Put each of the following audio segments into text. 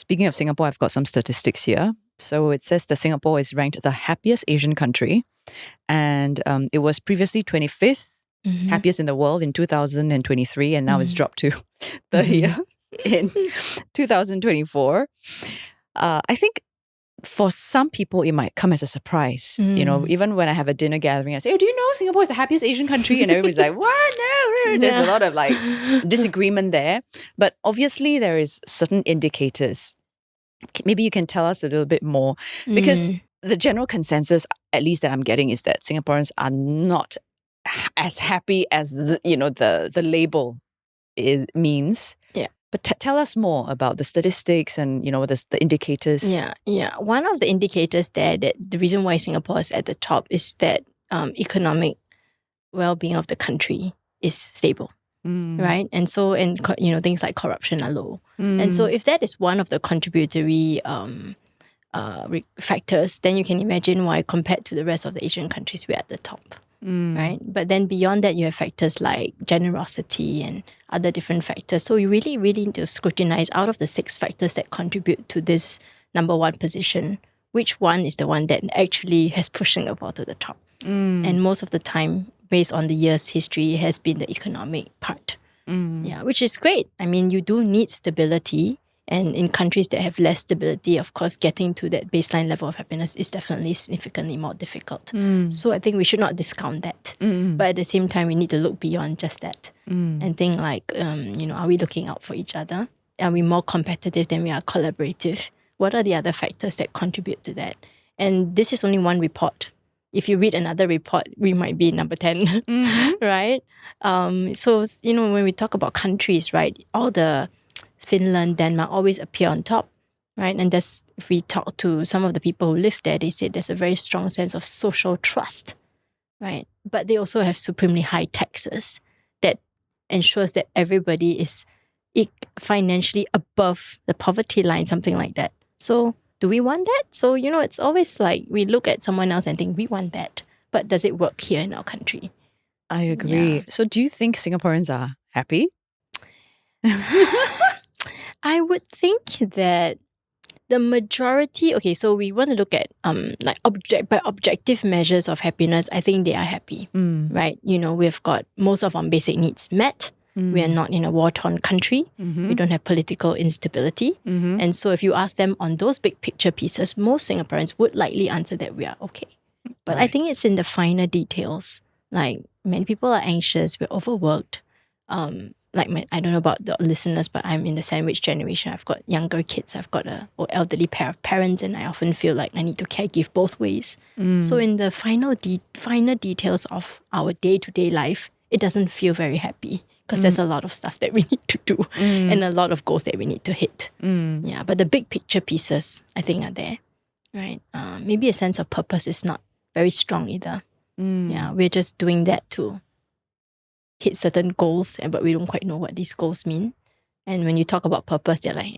Speaking of Singapore, I've got some statistics here. So it says that Singapore is ranked the happiest Asian country, and it was previously 25th happiest in the world in 2023, and now it's dropped to 30th in 2024. I think for some people, it might come as a surprise. You know, even when I have a dinner gathering, I say, "Oh, do you know Singapore is the happiest Asian country?" And everybody's like, "What? No." There's a lot of like disagreement there. But obviously, there is certain indicators. Maybe you can tell us a little bit more, because the general consensus, at least that I'm getting, is that Singaporeans are not as happy as the label means. Yeah. But tell us more about the statistics and the indicators. Yeah. One of the indicators there, that the reason why Singapore is at the top, is that economic well-being of the country is stable. Right? And so, things like corruption are low. And so if that is one of the contributory factors, then you can imagine why, compared to the rest of the Asian countries, we're at the top. Right? But then beyond that, you have factors like generosity and other different factors. So you really, really need to scrutinize, out of the 6 factors that contribute to this number 1 position, which one is the one that actually has pushed Singapore to the top. And most of the time, based on the year's history, has been the economic part. Yeah, which is great. I mean, you do need stability. And in countries that have less stability, of course, getting to that baseline level of happiness is definitely significantly more difficult. So I think we should not discount that. But at the same time, we need to look beyond just that and think like, are we looking out for each other? Are we more competitive than we are collaborative? What are the other factors that contribute to that? And this is only one report. If you read another report, we might be number 10, right? So, when we talk about countries, right, all the Finland, Denmark always appear on top, right? And if we talk to some of the people who live there, they say there's a very strong sense of social trust, right? But they also have supremely high taxes that ensures that everybody is financially above the poverty line, something like that. So do we want that? So, it's always like we look at someone else and think we want that, but does it work here in our country? I agree. Yeah. So do you think Singaporeans are happy? I would think that the majority, so we want to look at by objective measures of happiness, I think they are happy, right? We've got most of our basic needs met. We are not in a war-torn country. We don't have political instability. And so if you ask them on those big picture pieces, most Singaporeans would likely answer that we are okay. But I think it's in the finer details. Like, many people are anxious, we're overworked. I don't know about the listeners, but I'm in the sandwich generation. I've got younger kids. I've got an elderly pair of parents, and I often feel like I need to caregive both ways. So in the finer details of our day-to-day life, it doesn't feel very happy, because there's a lot of stuff that we need to do and a lot of goals that we need to hit. Yeah, but the big picture pieces, I think, are there, right? Maybe a sense of purpose is not very strong either. Yeah, we're just doing that to hit certain goals, but we don't quite know what these goals mean. And when you talk about purpose, they're like,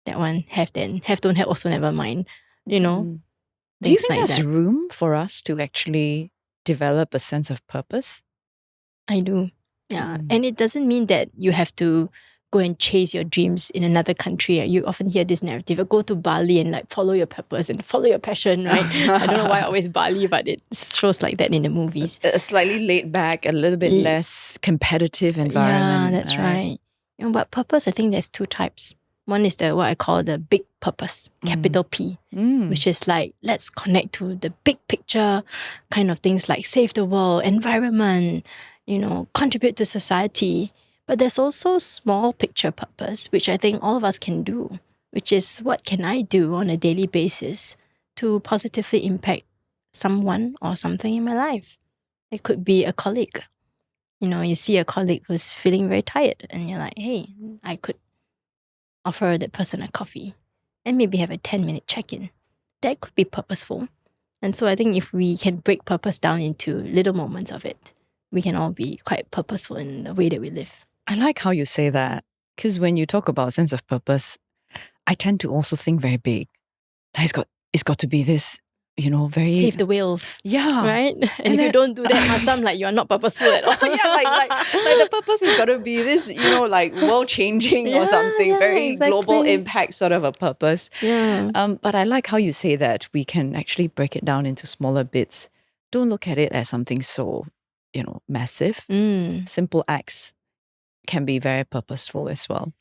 that one, have, then have, don't have, also never mind. Do you think there's room for us to actually develop a sense of purpose? I do. Yeah. And it doesn't mean that you have to go and chase your dreams in another country. You often hear this narrative, go to Bali and follow your purpose and follow your passion, right? I don't know why always Bali, but it shows like that in the movies. A slightly laid back, a little bit less competitive environment. Yeah, that's right. But purpose, I think there's 2 types. One is what I call the big purpose, capital P, which is like, let's connect to the big picture kind of things like save the world, environment, contribute to society. But there's also small picture purpose, which I think all of us can do, which is, what can I do on a daily basis to positively impact someone or something in my life? It could be a colleague. You see a colleague who's feeling very tired and you're like, hey, I could offer that person a coffee and maybe have a 10-minute check-in. That could be purposeful. And so I think if we can break purpose down into little moments of it, we can all be quite purposeful in the way that we live. I like how you say that, because when you talk about sense of purpose, I tend to also think very big. It's got to be this very Save the whales. yeah. Right? And if you don't do that, macam like you're not purposeful at all. Yeah, like the purpose is got to be this, like world changing or something, very global exactly. impact sort of a purpose. Yeah. But I like how you say that we can actually break it down into smaller bits. Don't look at it as something so, massive. Simple acts can be very purposeful as well.